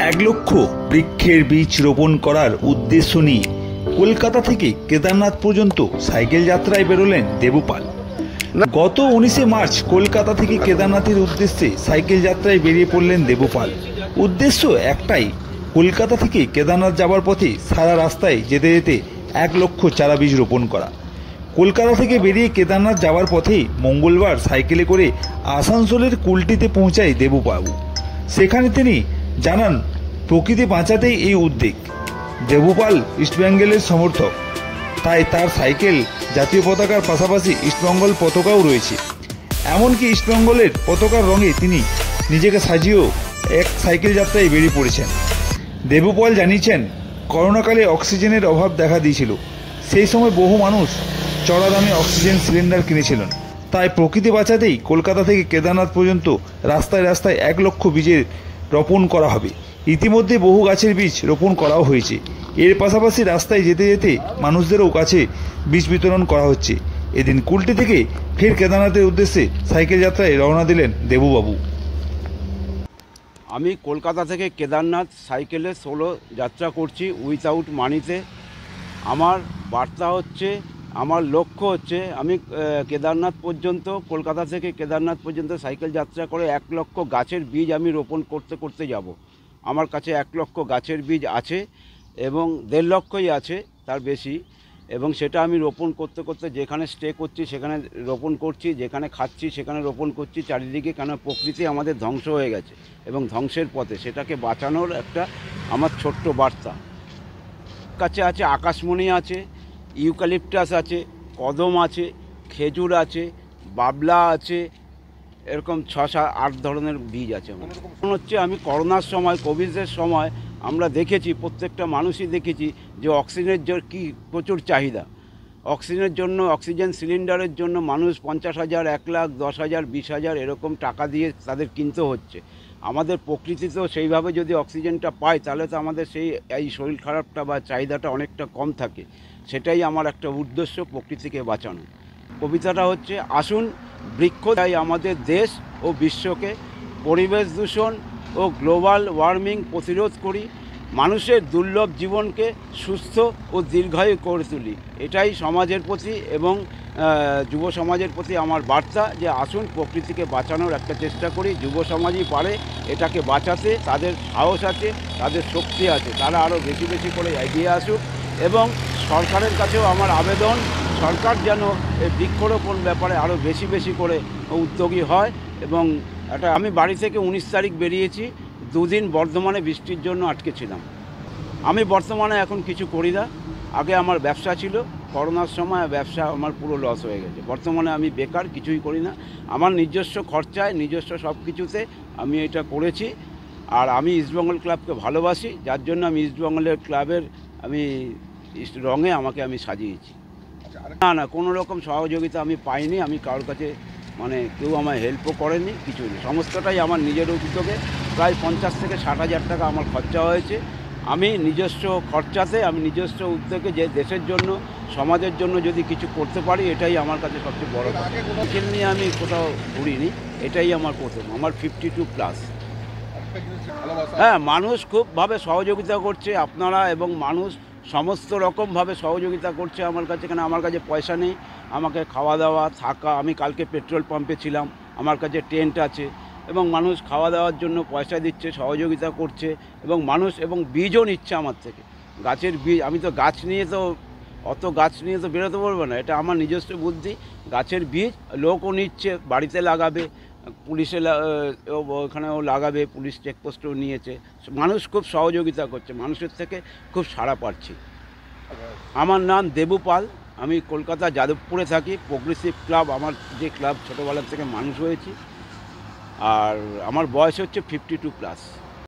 1,00,000 বৃক্ষের বীজ রোপণ করার উদ্দেশ্য নিয়ে কলকাতা থেকে কেদারনাথ পর্যন্ত সাইকেল যাত্রায় বেরোলেন দেবুপাল। গত 19শে মার্চ কলকাতা থেকে কেদারনাথের উদ্দেশ্যে সাইকেল যাত্রায় বেরিয়ে পড়লেন দেবুপাল। উদ্দেশ্য একটাই, কলকাতা থেকে কেদারনাথ যাবার পথে সারা রাস্তায় যেতে যেতে 1,00,000 চারা বীজ রোপণ করা। কলকাতা থেকে বেরিয়ে কেদারনাথ যাওয়ার পথেই মঙ্গলবার সাইকেলে করে আসানসোলের কুলটিতে পৌঁছায় দেবুবাবু। সেখানে তিনি জানান প্রকৃতি বাঁচাতেই এই উদ্যোগ। দেবুপাল ইস্টবেঙ্গলের সমর্থক, তাই তার সাইকেল জাতীয় পতাকার পাশাপাশি ইস্টবেঙ্গল পতাকাও রয়েছে। এমনকি ইস্টবেঙ্গলের পতাকার রঙে তিনি নিজেকে সাজিয়েও এক সাইকেল যাত্রায় বেরিয়ে পড়েছেন। দেবুপাল জানিয়েছেন, করোনাকালে অক্সিজেনের অভাব দেখা দিয়েছিল। সেই সময় বহু মানুষ চড়া দামে অক্সিজেন সিলিন্ডার কিনেছিলেন। তাই প্রকৃতি বাঁচাতেই কলকাতা থেকে কেদারনাথ পর্যন্ত রাস্তায় রাস্তায় 1,00,000 বীজের রোপণ করা হবে। ইতিমধ্যে বহু গাছের বীজ রোপণ করাও হয়েছে। এর পাশাপাশি রাস্তায় যেতে যেতে মানুষদেরও কাছে বীজ বিতরণ করা হচ্ছে। এদিন কুলটি থেকে ফের কেদারনাথের উদ্দেশ্যে সাইকেল যাত্রায় রওনা দিলেন দেবুবাবু। আমি কলকাতা থেকে কেদারনাথ সাইকেলে সোলো যাত্রা করছি উইথাউট মানিতে। আমার বার্তা হচ্ছে, আমার লক্ষ্য হচ্ছে আমি কেদারনাথ পর্যন্ত, কলকাতা থেকে কেদারনাথ পর্যন্ত সাইকেল যাত্রা করে 1,00,000 গাছের বীজ আমি রোপণ করতে করতে যাব। আমার কাছে 1,00,000 গাছের বীজ আছে এবং 1,50,000ই আছে, তার বেশি। এবং সেটা আমি রোপণ করতে করতে যেখানে স্টে করছি সেখানে রোপণ করছি, যেখানে খাচ্ছি সেখানে রোপণ করছি চারিদিকে। কেন প্রকৃতি আমাদের ধ্বংস হয়ে গেছে এবং ধ্বংসের পথে, সেটাকে বাঁচানোর একটা আমার ছোট্ট বার্তা। কাছে আছে আকাশমণি আছে, ইউক্যালিপটাস আছে, কদম আছে, খেজুর আছে, বাবলা আছে, এরকম 6-8 ধরনের বীজ আছে। মনে হচ্ছে আমি করোনার সময়, কোভিডের সময় আমরা দেখেছি, প্রত্যেকটা মানুষই দেখেছি যে অক্সিজেনের কি প্রচুর চাহিদা। অক্সিজেনের জন্য, অক্সিজেন সিলিন্ডারের জন্য মানুষ 50,000, 1,00,000, 10,000, 20,000 এরকম টাকা দিয়ে তাদের কিনতে হচ্ছে। আমাদের প্রকৃতিতেও সেইভাবে যদি অক্সিজেনটা পায় তাহলে তো আমাদের এই শরীর খারাপটা বা চাহিদাটা অনেকটা কম থাকে। সেটাই আমার একটা উদ্দেশ্য, প্রকৃতিকে বাঁচানো। কবিতাটা হচ্ছে, আসুন বৃক্ষ চাই আমাদের দেশ ও বিশ্বকে, পরিবেশ দূষণ ও গ্লোবাল ওয়ার্মিং প্রতিরোধ করি, মানুষের দুর্লভ জীবনকে সুস্থ ও দীর্ঘায়ু করে তুলি। এটাই সমাজের প্রতি এবং যুব সমাজের প্রতি আমার বার্তা, যে আসুন প্রকৃতিকে বাঁচানোর একটা চেষ্টা করি। যুব সমাজই পারে এটাকে বাঁচাতে, তাদের সাহস আছে, তাদের শক্তি আছে, তারা আরও বেশি বেশি করে এগিয়ে আসুক। এবং সরকারের কাছেও আমার আবেদন, সরকার যেন এই বৃক্ষরোপণ ব্যাপারে আরও বেশি বেশি করে উদ্যোগী হয়। এবং আমি বাড়ি থেকে 19 তারিখ বেরিয়েছি, 2 দিন বর্ধমানে বৃষ্টির জন্য আটকে ছিলাম। আমি বর্তমানে এখন কিছু করি না। আগে আমার ব্যবসা ছিল, করোনার সময় ব্যবসা আমার পুরো লস হয়ে গেছে। বর্তমানে আমি বেকার, কিছুই করি না। আমার নিজস্ব খরচায়, নিজস্ব সব কিছুতে আমি এটা করেছি। আর আমি ইস্টবেঙ্গল ক্লাবকে ভালোবাসি, যার জন্য আমি ইস্টবেঙ্গলের ক্লাবের রঙে আমাকে আমি সাজিয়েছি। না, কোনো রকম সহযোগিতা আমি পাইনি। আমি কারোর কাছে কেউ আমায় হেল্পও করেনি, কিছুই নেই। সমস্তটাই আমার নিজের উদ্যোগে। প্রায় 50 থেকে 60,000 টাকা আমার খরচা হয়েছে। আমি নিজস্ব খরচাতে, আমি নিজস্ব উদ্যোগে যে দেশের জন্য, সমাজের জন্য যদি কিছু করতে পারি, এটাই আমার কাছে সবচেয়ে বড় কথা। সাইকেল নিয়ে আমি কোথাও ঘুরিনি, এটাই আমার প্রথম। আমার 52+। হ্যাঁ, মানুষ খুবভাবে সহযোগিতা করছে, আপনারা এবং মানুষ সমস্ত রকমভাবে সহযোগিতা করছে আমার কাছে। কেন আমার কাছে পয়সা নেই, আমাকে খাওয়া দাওয়া থাকা, আমি কালকে পেট্রোল পাম্পে ছিলাম, আমার কাছে টেন্ট আছে এবং মানুষ খাওয়া দাওয়ার জন্য পয়সা দিচ্ছে, সহযোগিতা করছে। এবং মানুষ এবং বীজও নিচ্ছে আমার থেকে, গাছের বীজ। আমি তো গাছ নিয়ে তো বেরোতে পারবো না, এটা আমার নিজস্ব বুদ্ধি। গাছের বীজ লোকও নিচ্ছে, বাড়িতে লাগাবে, পুলিশে ওখানেও লাগাবে, পুলিশ চেকপোস্টেও নিয়েছে। মানুষ খুব সহযোগিতা করছে, মানুষের থেকে খুব সাড়া পাচ্ছি। আমার নাম দেবুপাল, আমি কলকাতা যাদবপুরে থাকি। প্রোগ্রেসিভ ক্লাব আমার যে ক্লাব, ছোটোবেলার থেকে মানুষ হয়েছি। আর আমার বয়স হচ্ছে 52+।